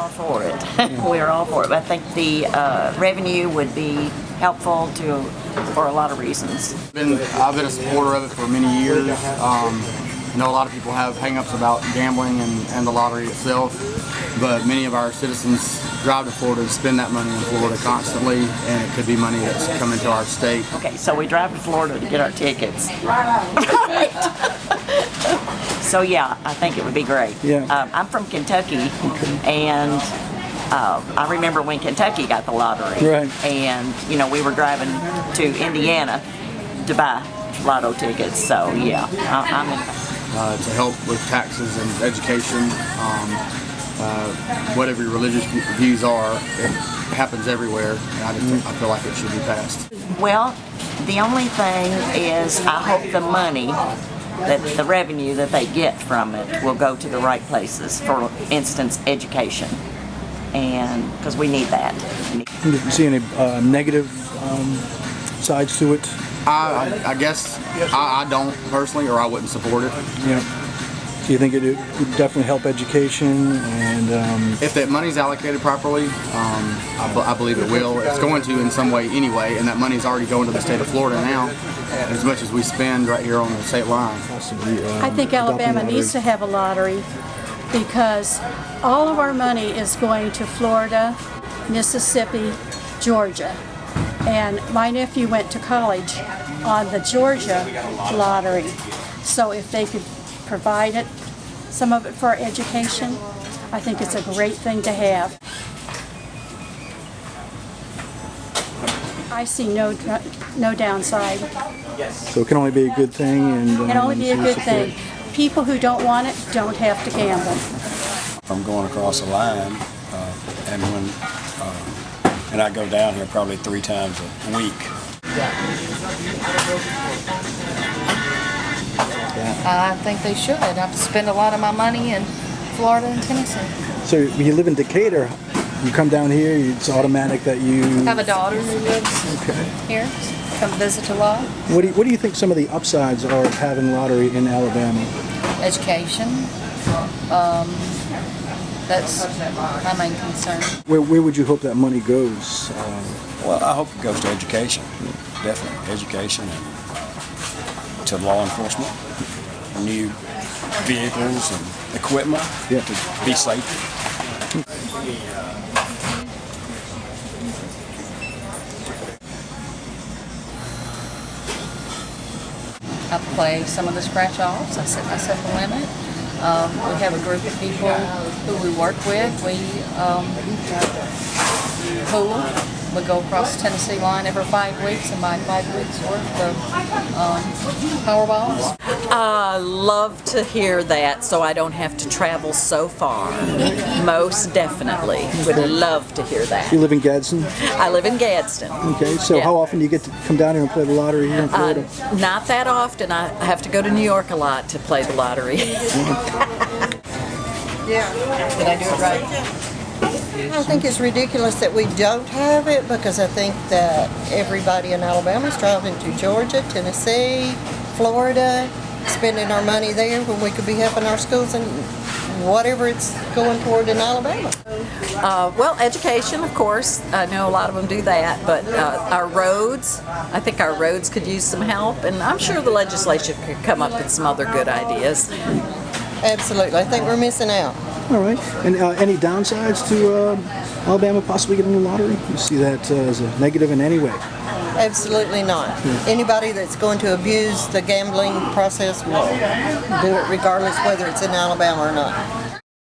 all for it. We're all for it. I think the revenue would be helpful for a lot of reasons. I've been a supporter of it for many years. I know a lot of people have hang-ups about gambling and the lottery itself, but many of our citizens drive to Florida to spend that money in Florida constantly, and it could be money that's coming to our state. Okay, so we drive to Florida to get our tickets. So yeah, I think it would be great. Yeah. I'm from Kentucky, and I remember when Kentucky got the lottery. Right. And we were driving to Indiana to buy lotto tickets. So yeah, I'm in. To help with taxes and education, whatever your religious views are, it happens everywhere, and I feel like it should be passed. Well, the only thing is I hope the money, the revenue that they get from it will go to the right places, for instance, education, and because we need that. Do you see any negative sides to it? I guess I don't personally, or I wouldn't support it. Yeah. So you think it would definitely help education, and if that money's allocated properly, I believe it will. It's going to in some way anyway, and that money's already going to the state of Florida now, as much as we spend right here on the state line. possibly, I think Alabama needs to have a lottery because all of our money is going to Florida, Mississippi, Georgia. And my nephew went to college on the Georgia lottery. So if they could provide it, some of it for our education, I think it's a great thing to have. I see no downside. So it can only be a good thing, and It can only be a so good support. thing. People who don't want it don't have to gamble. I'm going across the line, and I go down here probably 3 times a week. I think they should. I've spent a lot of my money in Florida and Tennessee. So when you live in Decatur, you come down here, it's automatic that you... I have a daughter who lives here. Come visit a lot. What do you think some of the upsides are of having lottery in Alabama? Education. That's my main concern. Where would you hope that money goes? Well, I hope it goes to education, definitely education, and to law enforcement, new vehicles and equipment to be safe. I play some of the scratch-offs. I set myself a limit. We have a group of people who we work with. We pool. We go across the Tennessee line every 5 weeks and buy 5 weeks worth of Powerballs. I love to hear that, so I don't have to travel so far. Most definitely. Would love to hear that. You live in Gadsen? I live in Gadsen. Okay, so Yeah. how often do you get to come down here and play the lottery here in Florida? Not that often. I have to go to New York a lot to play the lottery. Did I do it right? I think it's ridiculous that we don't have it because I think that everybody in Alabama is driving to Georgia, Tennessee, Florida, spending our money there when we could be helping our schools and whatever it's going toward in Alabama. Well, education, of course. I know a lot of them do that, but our roads, I think our roads could use some help, and I'm sure the legislature could come up with some other good ideas. Absolutely. I think we're missing out. All right. And any downsides to Alabama possibly getting the lottery? You see that as a negative in any way? Absolutely not. Anybody that's going to abuse the gambling process will do it regardless whether it's in Alabama or not.